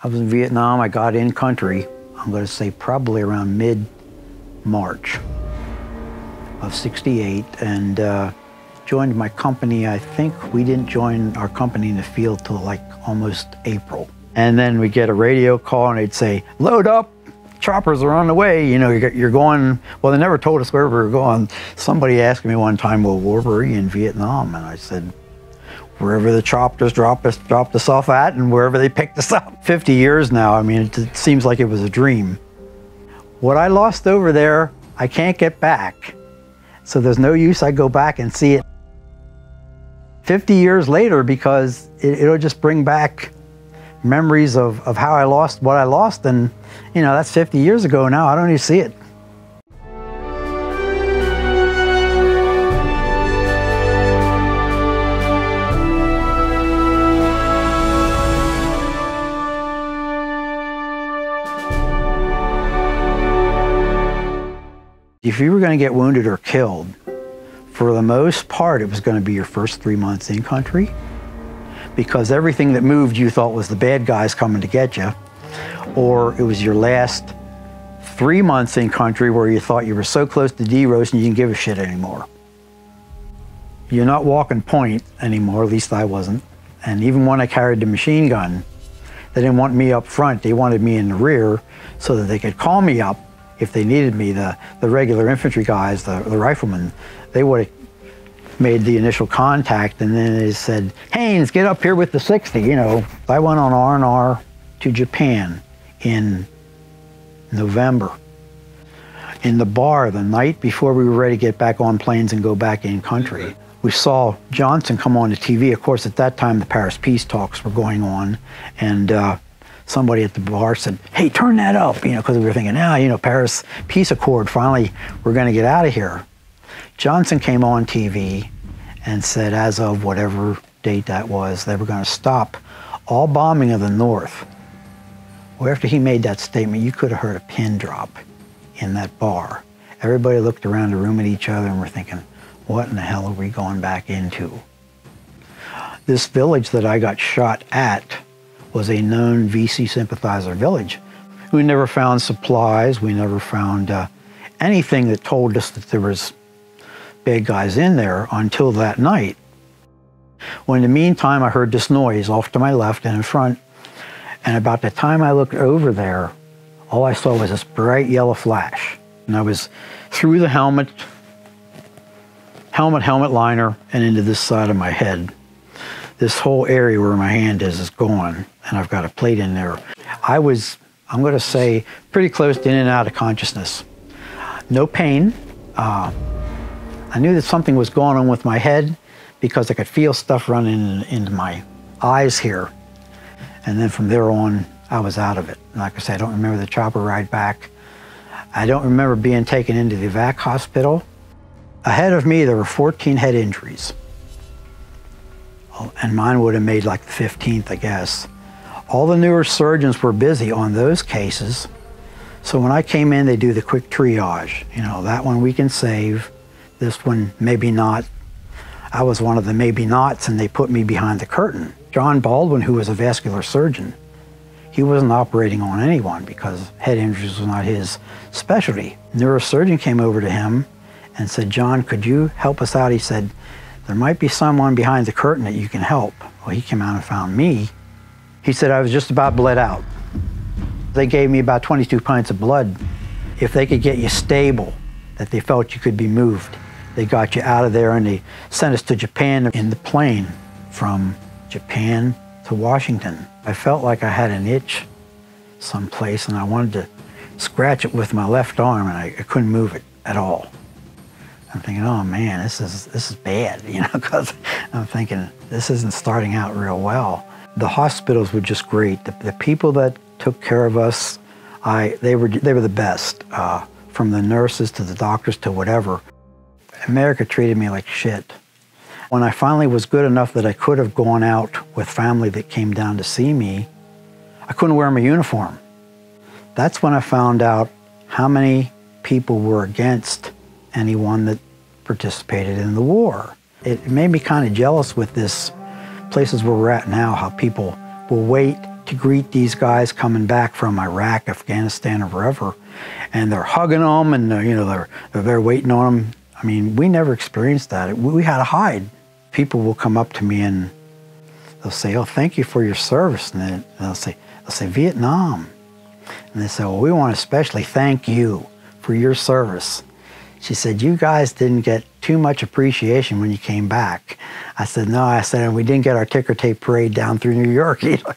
I was in Vietnam. I got in country, I'm going to say probably around mid-March of '68, and joined my company. I think we didn't join our company in the field till like almost April. And then we get a radio call and they'd say, load up, choppers are on the way. You know, you're going, well, they never told us where we were going. Somebody asked me one time, well, where were you in Vietnam? And I said, wherever the choppers dropped us off at and wherever they picked us up. 50 years now, I mean, it seems like it was a dream. What I lost over there, I can't get back. So there's no use I go back and see it 50 years later, because it'll just bring back memories of how I lost what I lost, and you know, that's 50 years ago now. I don't even see it. If you were going to get wounded or killed, for the most part, it was going to be your first 3 months in country, because everything that moved you thought was the bad guys coming to get you, or it was your last 3 months in country where you thought you were so close to D-roast and you didn't give a shit anymore. You're not walking point anymore, at least I wasn't. And even when I carried the machine gun, they didn't want me up front, they wanted me in the rear so that they could call me up if they needed me. The regular infantry guys, the riflemen, they would have made the initial contact, and then they said, Haines, get up here with the 60, you know. I went on R&R to Japan in November. In the bar the night before we were ready to get back on planes and go back in country, we saw Johnson come on the TV. Of course, at that time, the Paris peace talks were going on, and somebody at the bar said, hey, turn that up, you know, because we were thinking, you know, Paris peace accord, finally, we're going to get out of here. Johnson came on TV and said, as of whatever date that was, they were going to stop all bombing of the North. Well, after he made that statement, you could have heard a pin drop in that bar. Everybody looked around the room at each other and were thinking, what in the hell are we going back into? This village that I got shot at was a known VC sympathizer village. We never found supplies. We never found anything that told us that there was bad guys in there until that night. Well, in the meantime, I heard this noise off to my left and in front, and about the time I looked over there, all I saw was this bright yellow flash. And I was through the helmet liner and into this side of my head. This whole area where my hand is gone, and I've got a plate in there. I was, I'm going to say, pretty close to in and out of consciousness. No pain. I knew that something was going on with my head because I could feel stuff running into my eyes here. And then from there on, I was out of it. Like I said, I don't remember the chopper ride back. I don't remember being taken into the evac hospital. Ahead of me, there were 14 head injuries. And mine would have made like the 15th, I guess. All the newer surgeons were busy on those cases. So when I came in, they do the quick triage. You know, that one we can save. This one, maybe not. I was one of the maybe nots, and they put me behind the curtain. John Baldwin, who was a vascular surgeon, he wasn't operating on anyone because head injuries was not his specialty. Neurosurgeon came over to him and said, John, could you help us out? He said, there might be someone behind the curtain that you can help. Well, he came out and found me. He said I was just about bled out. They gave me about 22 pints of blood. If they could get you stable, that they felt you could be moved, they got you out of there, and they sent us to Japan in the plane from Japan to Washington. I felt like I had an itch someplace, and I wanted to scratch it with my left arm, and I couldn't move it at all. I'm thinking, oh man, this is bad, you know, because I'm thinking this isn't starting out real well. The hospitals were just great. The people that took care of us, they were the best, from the nurses to the doctors to whatever. America treated me like shit. When I finally was good enough that I could have gone out with family that came down to see me, I couldn't wear my uniform. That's when I found out how many people were against anyone that participated in the war. It made me kind of jealous with this places where we're at now, how people will wait to greet these guys coming back from Iraq, Afghanistan, or wherever, and they're hugging them, and they're there waiting on them. I mean, we never experienced that. We had to hide. People will come up to me and they'll say, "Oh, thank you for your service," and they'll say Vietnam, and they say, "Well, we want to especially thank you for your service." She said, "You guys didn't get too much appreciation when you came back." I said, "No," I said, "and we didn't get our ticker tape parade down through New York either."